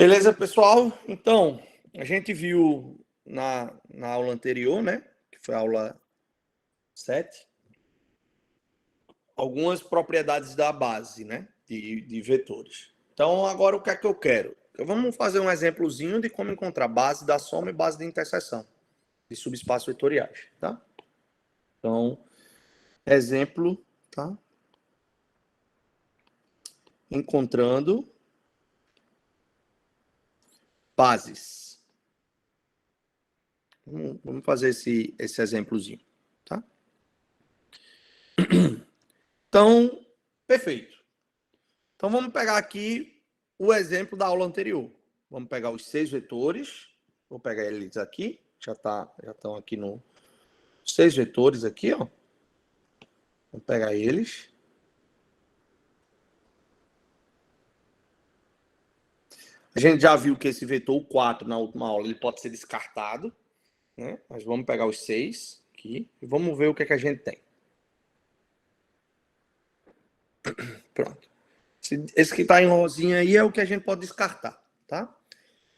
Beleza, pessoal? Então, a gente viu na aula anterior, né? Que foi a aula 7, algumas propriedades da base, né? De vetores. Então, agora o que é que eu quero? Vamos fazer um exemplozinho de como encontrar base da soma e base de interseção de subespaços vetoriais, tá? Então, exemplo, tá? Encontrando bases. Vamos fazer esse exemplozinho, tá? Então, perfeito. Então, vamos pegar aqui o exemplo da aula anterior. Vamos pegar os 6 vetores. Vou pegar eles aqui. Já estão aqui no 6 vetores aqui, ó. Vamos pegar eles. A gente já viu que esse vetor, o 4, na última aula, ele pode ser descartado, né? Mas vamos pegar os 6 aqui e vamos ver o que é que a gente tem. Pronto. Esse que está em rosinha aí é o que a gente pode descartar, tá?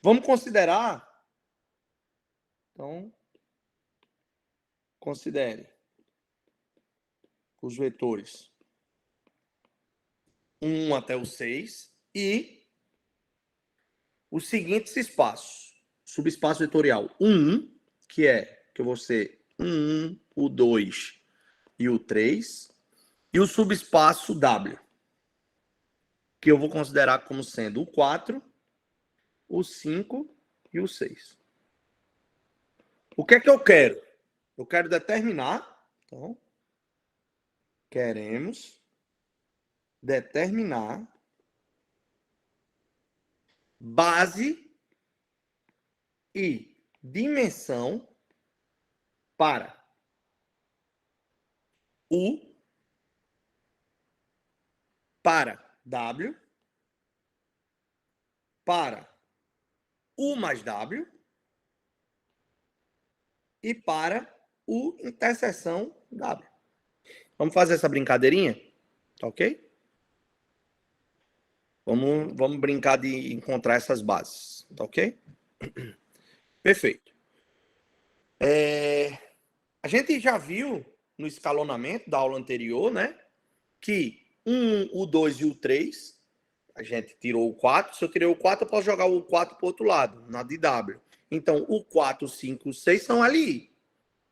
Vamos considerar. Então, considere os vetores 1 até o 6 e os seguintes espaços. Subespaço vetorial 1, que eu vou ser o 1, o 2 e o 3, e o subespaço W, que eu vou considerar como sendo o 4, o 5 e o 6. O que é que eu quero? Eu quero determinar, então, queremos determinar base e dimensão para U, para W, para U mais W e para U interseção W. Vamos fazer essa brincadeirinha? Tá ok? Vamos brincar de encontrar essas bases. Tá ok? Perfeito. A gente já viu no escalonamento da aula anterior, né? Que o 2 e o 3, a gente tirou o 4. Se eu tirei o 4, eu posso jogar o 4 para o outro lado, na de W. Então, o 4, o 5 e o 6 são ali.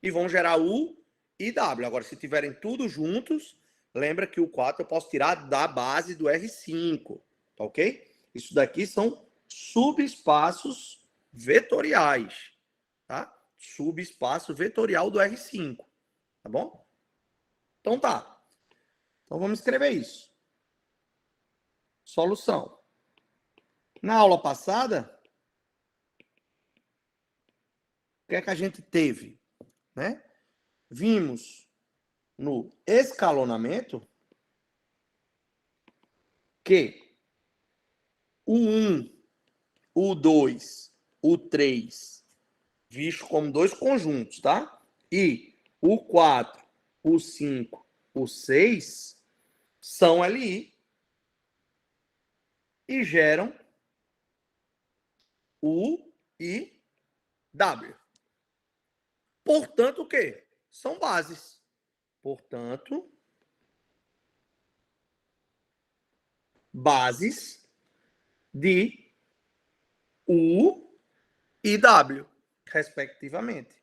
E vão gerar U e W. Agora, se tiverem tudo juntos, lembra que o 4 eu posso tirar da base do R5. Tá ok? Isso daqui são subespaços vetoriais. Tá? Subespaço vetorial do R5. Tá bom? Então tá. Então vamos escrever isso. Solução. Na aula passada, o que é que a gente teve? Né? Vimos no escalonamento que o 1, o 2, o 3, visto como dois conjuntos, tá? E o 4, o 5, o 6 são LI e geram U e W. Portanto, o quê? São bases. Portanto, bases de U e W, respectivamente.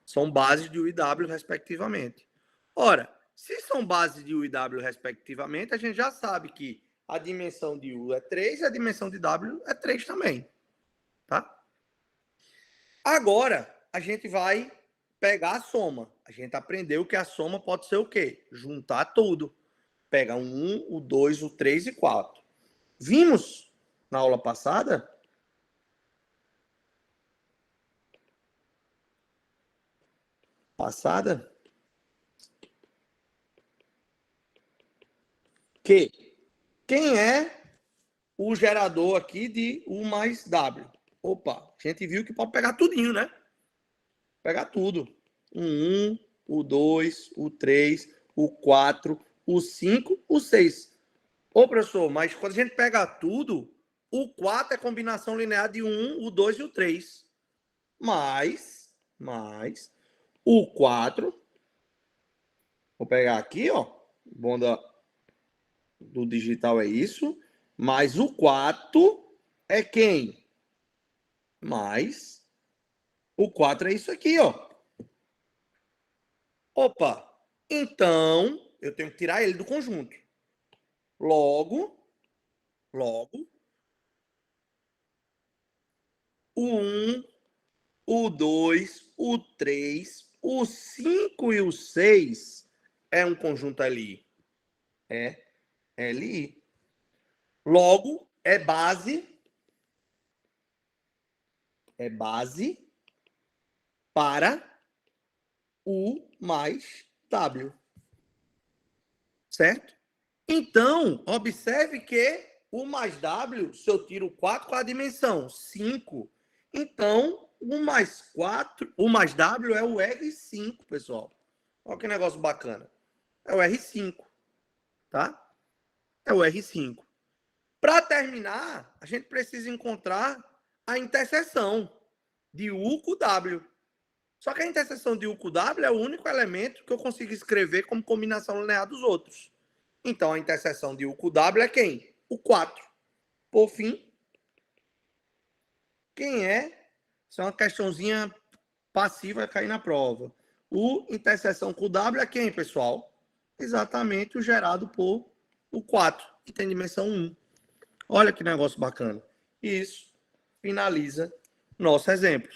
São bases de U e W, respectivamente. Ora, se são bases de U e W, respectivamente, a gente já sabe que a dimensão de U é 3 e a dimensão de W é 3 também. Tá? Agora, a gente vai pegar a soma. A gente aprendeu que a soma pode ser o quê? Juntar tudo. Pega o 1, o 2, o 3 e 4. Vimos na aula passada que quem é o gerador aqui de U mais W? Opa, a gente viu que pode pegar tudinho, né? Pegar tudo. O 1, o 2, o 3, o 4, o 5, o 6. Ô, professor, mas quando a gente pega tudo, o 4 é combinação linear de 1, o 2 e o 3. Mais o 4, vou pegar aqui, ó, o bom do digital é isso, mais o 4 é quem? Mais o 4 é isso aqui, ó. Opa, então eu tenho que tirar ele do conjunto. Logo, o 1, o 2, o 3, o 5 e o 6 é um conjunto LI. É LI. Logo, é base para U mais W. Certo? Então, observe que U mais W, se eu tiro 4, qual a dimensão? 5. Então, U mais 4, U mais W é o R5, pessoal. Olha que negócio bacana. É o R5, tá? É o R5. Para terminar, a gente precisa encontrar a interseção de U com W. Só que a interseção de U com W é o único elemento que eu consigo escrever como combinação linear dos outros. Então, a interseção de U com W é quem? O 4. Por fim, quem é? Isso é uma questãozinha passiva a cair na prova. O interseção com W é quem, pessoal? Exatamente o gerado por o 4, que tem dimensão 1. Olha que negócio bacana. Isso finaliza nosso exemplo.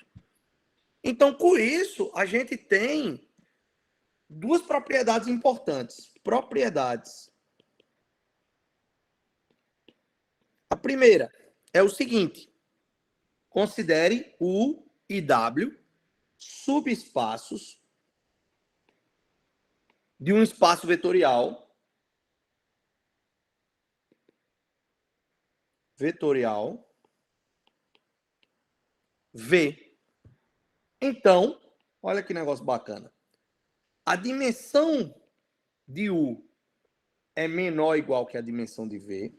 Então, com isso, a gente tem duas propriedades importantes. Propriedades. A primeira é o seguinte: considere U e W subespaços de um espaço vetorial V. Então, olha que negócio bacana. A dimensão de U é menor ou igual que a dimensão de V.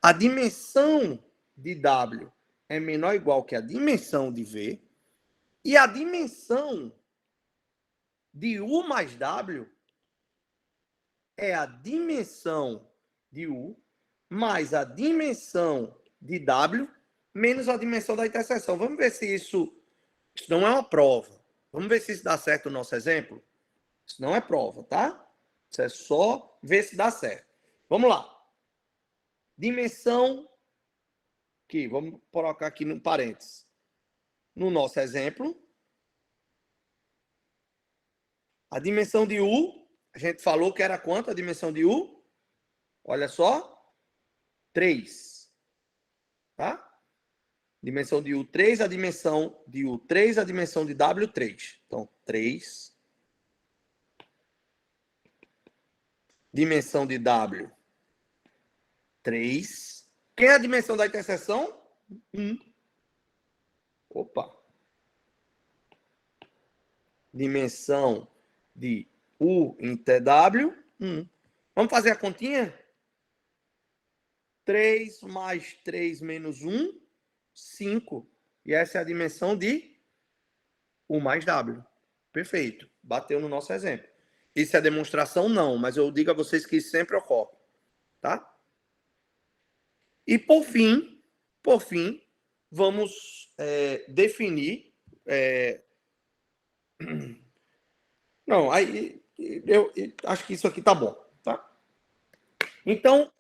A dimensão de W é menor ou igual que a dimensão de V. E a dimensão de U mais W é a dimensão de U mais a dimensão de W menos a dimensão da interseção. Vamos ver se isso não é uma prova. Vamos ver se isso dá certo no nosso exemplo? Isso não é prova, tá? Isso é só ver se dá certo. Vamos lá. Dimensão que vamos colocar aqui no parênteses. No nosso exemplo, a dimensão de U, a gente falou que era quanto a dimensão de U? Olha só, 3. Tá? Dimensão de U, 3, a dimensão de U, 3, a dimensão de W, 3. Então, 3. Dimensão de W, 3. Quem é a dimensão da interseção? 1. Opa. Dimensão de U inter W, 1. Vamos fazer a continha? 3 mais 3 menos 1, 5. E essa é a dimensão de U mais W. Perfeito. Bateu no nosso exemplo. Isso é demonstração? Não, mas eu digo a vocês que isso sempre ocorre. Tá? E por fim, vamos definir. Não, aí eu acho que isso aqui tá bom. Tá? Então,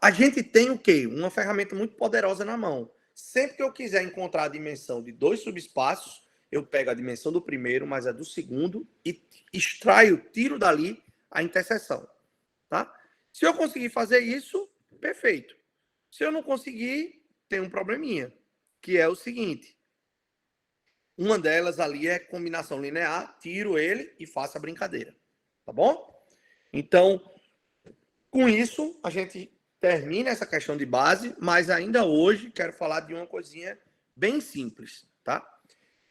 a gente tem o quê? Uma ferramenta muito poderosa na mão. Sempre que eu quiser encontrar a dimensão de dois subespaços, eu pego a dimensão do primeiro mais a do segundo e extraio, tiro dali a interseção. Tá? Se eu conseguir fazer isso, perfeito. Se eu não conseguir, tem um probleminha, que é o seguinte. Uma delas ali é combinação linear, tiro ele e faço a brincadeira. Tá bom? Então, com isso, a gente termina essa questão de base, mas ainda hoje quero falar de uma coisinha bem simples, tá?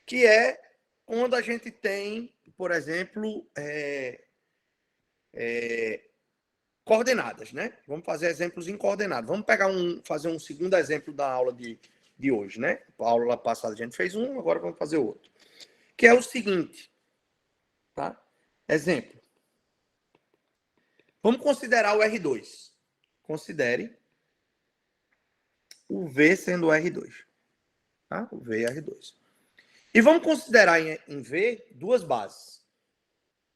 Que é quando a gente tem, por exemplo, coordenadas, né? Vamos fazer exemplos em coordenadas. Vamos fazer um segundo exemplo da aula de hoje, né? A aula passada a gente fez um, agora vamos fazer outro. Que é o seguinte, tá? Exemplo. Vamos considerar o R2. Considere o V sendo o R2. Tá? O V e R2. E vamos considerar em V duas bases.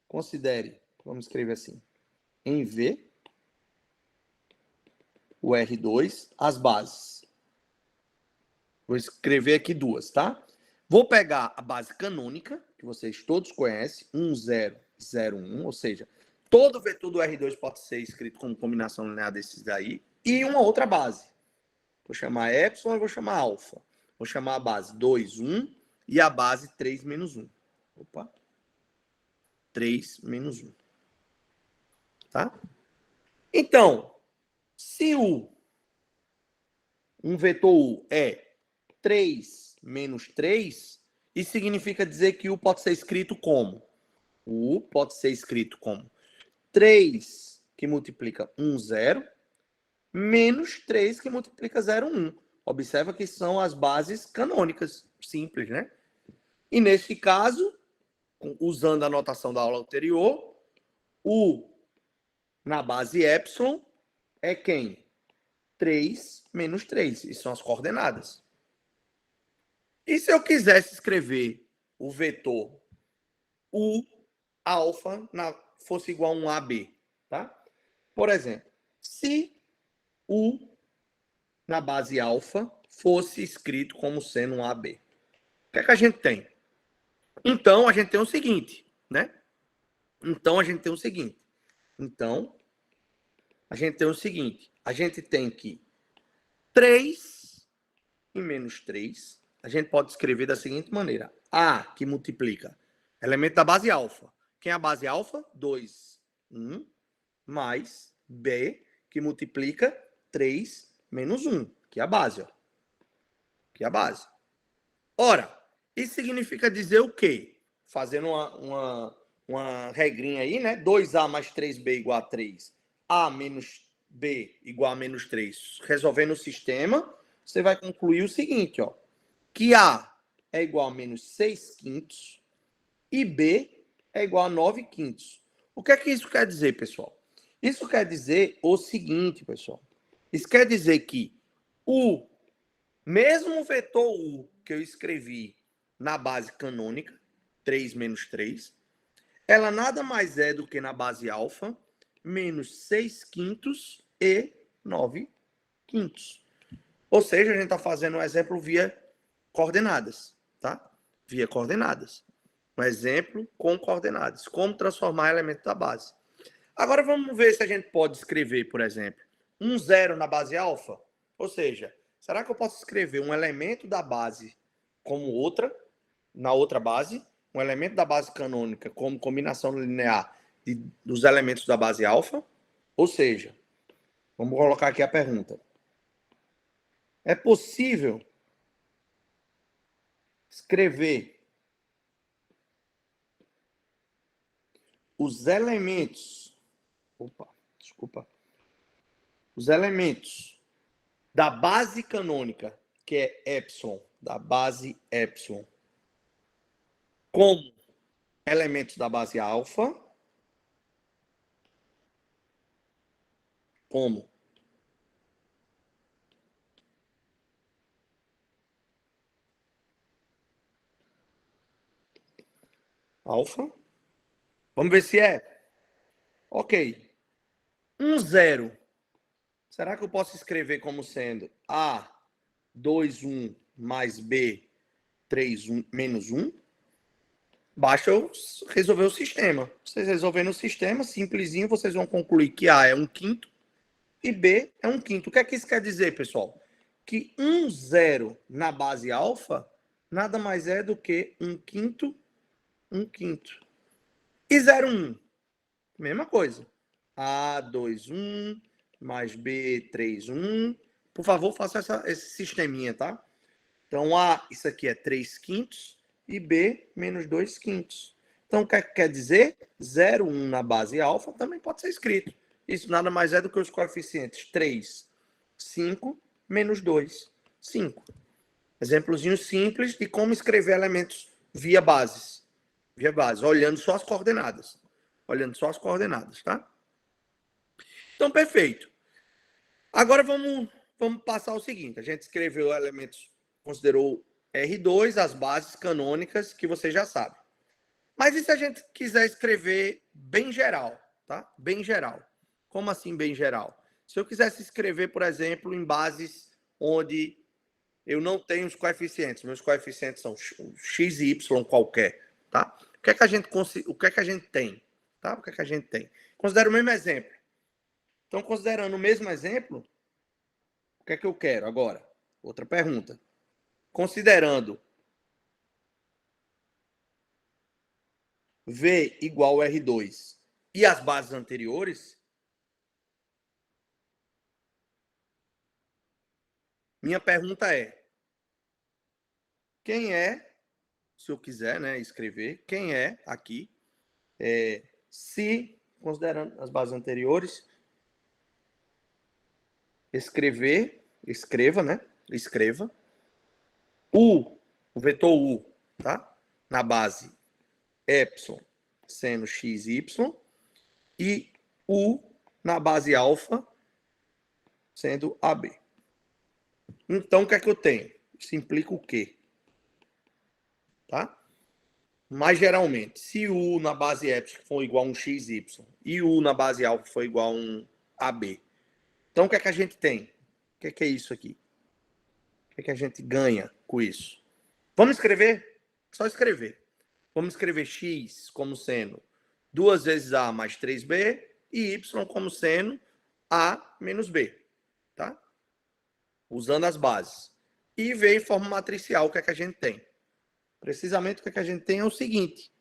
Considere, vamos escrever assim, em V, o R2, as bases. Vou escrever aqui duas, tá? Vou pegar a base canônica, que vocês todos conhecem, 1, 0, 0, 1, ou seja, todo vetor do R2 pode ser escrito como combinação linear desses daí, e uma outra base. Vou chamar epsilon e vou chamar alfa. Vou chamar a base 2, 1 e a base 3, menos 1. Opa. 3, menos 1. Tá? Então, se um vetor U é 3 menos 3, isso significa dizer que U pode ser escrito como? O U pode ser escrito como 3 que multiplica 1, 0, menos 3 que multiplica 0, 1. Observa que são as bases canônicas, simples, né? E nesse caso, usando a notação da aula anterior, U na base epsilon é quem? 3 menos 3. Isso são as coordenadas. E se eu quisesse escrever o vetor U alfa fosse igual a um AB, tá? Por exemplo, se U na base alfa fosse escrito como sendo um AB, o que é que a gente tem? Então, a gente tem o seguinte, né? Então, a gente tem que 3 e menos 3, a gente pode escrever da seguinte maneira. A, que multiplica elemento da base alfa. Quem é a base alfa? 2, 1, mais B, que multiplica 3 menos 1, que é a base, ó. Que é a base. Ora, isso significa dizer o quê? Fazendo uma regrinha aí, né? 2A mais 3B igual a 3. A menos B igual a menos 3. Resolvendo o sistema, você vai concluir o seguinte, ó. Que A é igual a menos 6 quintos e B é igual a 9 quintos. O que é que isso quer dizer, pessoal? Isso quer dizer o seguinte, pessoal. Isso quer dizer que o mesmo vetor U que eu escrevi na base canônica, 3 menos 3, ela nada mais é do que na base alfa, menos 6 quintos e 9 quintos. Ou seja, a gente está fazendo um exemplo via coordenadas, tá? Via coordenadas. Um exemplo com coordenadas. Como transformar elemento da base. Agora vamos ver se a gente pode escrever, por exemplo, um 0 na base alfa. Ou seja, será que eu posso escrever um elemento da base como outra, na outra base, um elemento da base canônica como combinação linear dos elementos da base alfa? Ou seja, vamos colocar aqui a pergunta. É possível escrever os elementos... Os elementos da base canônica, que é epsilon, da base epsilon, como elementos da base alfa, como alfa. Vamos ver se é. Ok. Um 0. Será que eu posso escrever como sendo A, 2, 1, mais B, 3, 1, menos 1? Basta eu resolver o sistema. Vocês resolvendo o sistema, simplesinho, vocês vão concluir que A é 1 quinto e B é 1 quinto. O que é que isso quer dizer, pessoal? Que 1, 0 na base alfa nada mais é do que 1 quinto, 1 quinto. E 0, 1? Mesma coisa. A, 2, 1, mais B, 3, 1. Por favor, faça esse sisteminha, tá? Então, A, isso aqui é 3 quintos e B, menos 2 quintos. Então, o que quer dizer? 0, 1 na base alfa também pode ser escrito. Isso nada mais é do que os coeficientes 3, 5, menos 2, 5. Exemplozinho simples de como escrever elementos via bases. Via bases, olhando só as coordenadas. Olhando só as coordenadas, tá? Então, perfeito. Agora vamos passar o seguinte. A gente escreveu elementos, considerou R2, as bases canônicas, que você já sabe. Mas e se a gente quiser escrever bem geral, tá? Bem geral. Como assim bem geral? Se eu quisesse escrever, por exemplo, em bases onde eu não tenho os coeficientes, meus coeficientes são x e y qualquer, tá? O que é que a gente tem? Tá? O que é que a gente tem? Considera o mesmo exemplo. Então, considerando o mesmo exemplo, o que é que eu quero agora? Outra pergunta. Considerando V igual a R2 e as bases anteriores, minha pergunta é: quem é, se eu quiser, né, escrever, quem é aqui, se, considerando as bases anteriores, escreva, né, escreva, o vetor U, tá, na base epsilon sendo x, y, e U na base alfa sendo AB. Então, o que é que eu tenho? Isso implica o quê? Tá? Mas, geralmente, se U na base epsilon for igual a um XY e U na base alfa for igual a um AB, então o que é que a gente tem? O que é isso aqui? O que é que a gente ganha com isso? Vamos escrever? Só escrever. Vamos escrever X como sendo 2 vezes A mais 3B e Y como sendo A menos B. Tá? Usando as bases. E ver em forma matricial o que é que a gente tem. Precisamente o que é que a gente tem é o seguinte.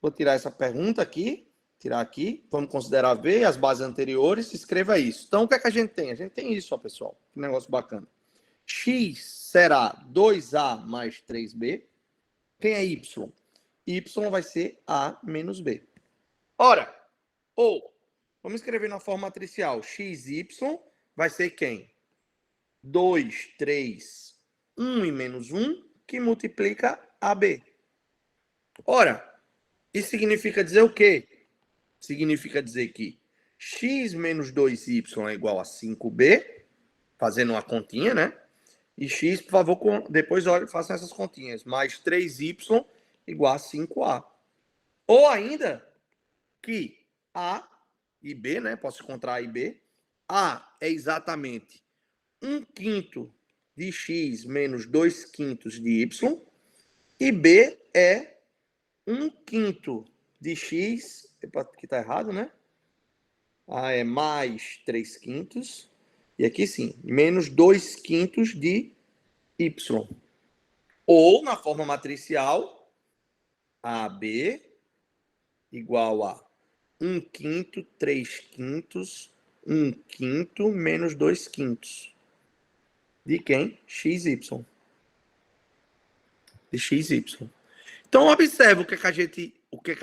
Vou tirar essa pergunta aqui, tirar aqui, vamos considerar V, as bases anteriores, escreva isso. Então, o que é que a gente tem? A gente tem isso, ó, pessoal. Que negócio bacana. X será 2A mais 3B. Quem é Y? Y vai ser A menos B. Ora, ou, vamos escrever na forma matricial. XY vai ser quem? 2, 3, 1 e menos 1, que multiplica AB. Ora, isso significa dizer o quê? Significa dizer que x menos 2y é igual a 5b, fazendo uma continha, né? E x, por favor, depois façam essas continhas. Mais 3y igual a 5a. Ou ainda que a e b, né? Posso encontrar a e b. A é exatamente 1/5 de x menos 2/5 de y. E b é 1/5 de x. Aqui está errado, né? A é mais 3/5. E aqui sim, menos 2/5 de y. Ou, na forma matricial, AB igual a 1/5, 3/5, 1/5 menos 2/5. De quem? XY. De XY. Então, observe o que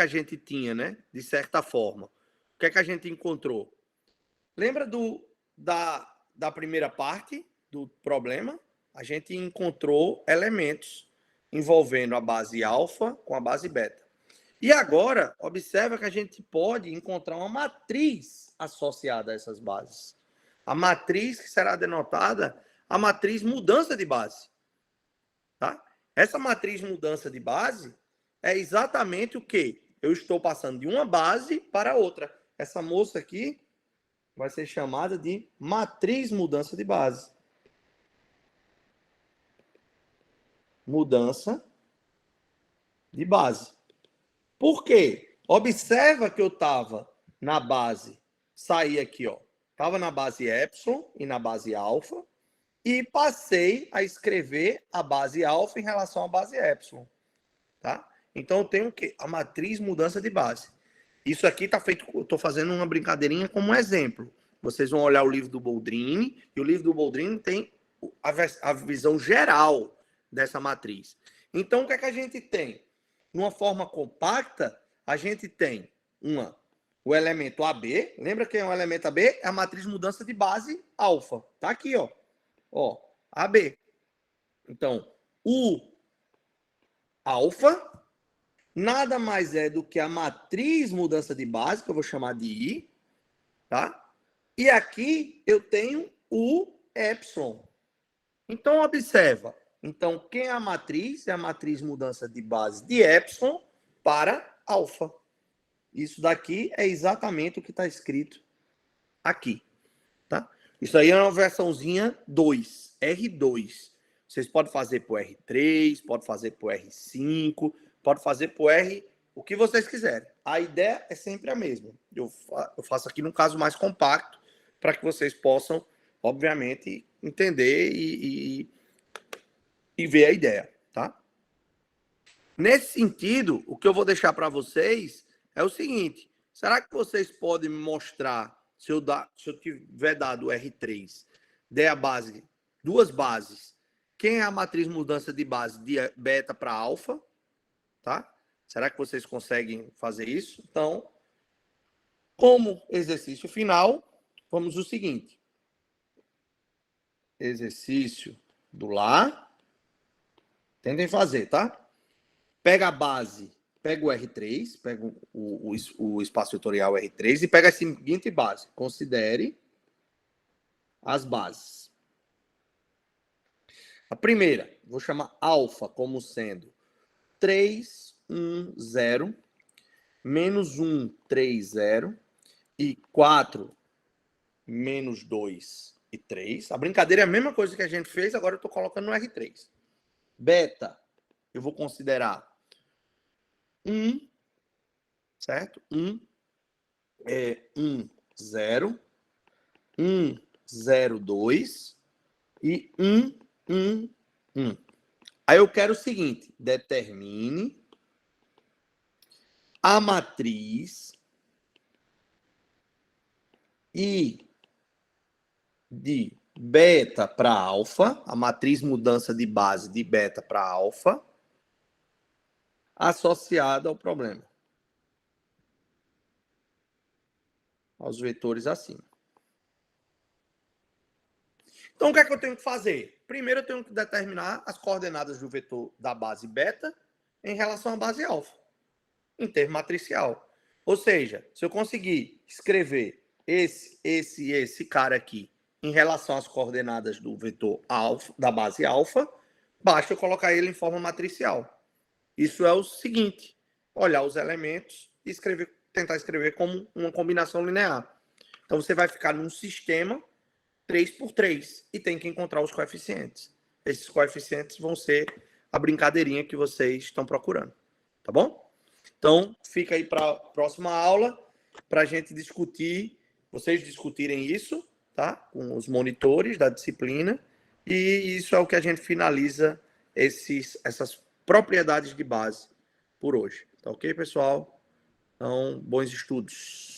a gente tinha, né? De certa forma. O que a gente encontrou? Lembra da primeira parte do problema? A gente encontrou elementos envolvendo a base alfa com a base beta. E agora, observa que a gente pode encontrar uma matriz associada a essas bases. A matriz que será denotada a matriz mudança de base. Tá? Essa matriz mudança de base é exatamente o que? Eu estou passando de uma base para outra. Essa moça aqui vai ser chamada de matriz mudança de base. Mudança de base. Por quê? Observa que eu estava na base, saí aqui, ó. Estava na base epsilon e na base alfa e passei a escrever a base alfa em relação à base epsilon, tá? Então eu tenho o quê? A matriz mudança de base. Isso aqui está feito, eu estou fazendo uma brincadeirinha como um exemplo. Vocês vão olhar o livro do Boldrini, e o livro do Boldrini tem a visão geral dessa matriz. Então, o que é que a gente tem? numa forma compacta, a gente tem o elemento AB. Lembra que é um elemento AB? É a matriz mudança de base alfa. Tá aqui, ó. Ó, AB. Então, o alfa nada mais é do que a matriz mudança de base, que eu vou chamar de I, tá? E aqui eu tenho o epsilon. Então, observa. Então, quem é a matriz? É a matriz mudança de base de epsilon para alfa. Isso daqui é exatamente o que está escrito aqui. Tá? Isso aí é uma versãozinha 2, R2. Vocês podem fazer por R3, pode fazer por R5, pode fazer por R, o que vocês quiserem. A ideia é sempre a mesma. Eu faço aqui num caso mais compacto, para que vocês possam, obviamente, entender e ver a ideia, tá? Nesse sentido, o que eu vou deixar para vocês é o seguinte: será que vocês podem me mostrar, se eu tiver dado o R3, der a base, duas bases, quem é a matriz mudança de base de beta para alfa, tá? Será que vocês conseguem fazer isso? Então, como exercício final, vamos o seguinte: exercício do lá, tentem fazer, tá? Pega a base, pega o R3, pega o espaço vetorial R3 e pega a seguinte base. Considere as bases. A primeira, vou chamar alfa como sendo 3, 1, 0, menos 1, 3, 0 e 4, menos 2 e 3. A brincadeira é a mesma coisa que a gente fez, agora eu estou colocando no R3. Beta, eu vou considerar 1, certo? 1 é 1, 0, 1, 0, 2 e 1, 1, 1. Aí eu quero o seguinte: determine a matriz I de beta para alfa, a matriz mudança de base de beta para alfa, associada ao problema, aos vetores acima. Então, o que é que eu tenho que fazer? Primeiro, eu tenho que determinar as coordenadas do vetor da base beta em relação à base alfa, em termo matricial. Ou seja, se eu conseguir escrever esse cara aqui em relação às coordenadas do vetor alfa, da base alfa, basta eu colocar ele em forma matricial. Isso é o seguinte: olhar os elementos e tentar escrever como uma combinação linear. Então, você vai ficar num sistema 3 por 3 e tem que encontrar os coeficientes. Esses coeficientes vão ser a brincadeirinha que vocês estão procurando. Tá bom? Então, fica aí para a próxima aula, para a gente discutir, vocês discutirem isso, tá? Com os monitores da disciplina. E isso é o que a gente finaliza essas propriedades de base por hoje. Tá ok, pessoal? Então, bons estudos.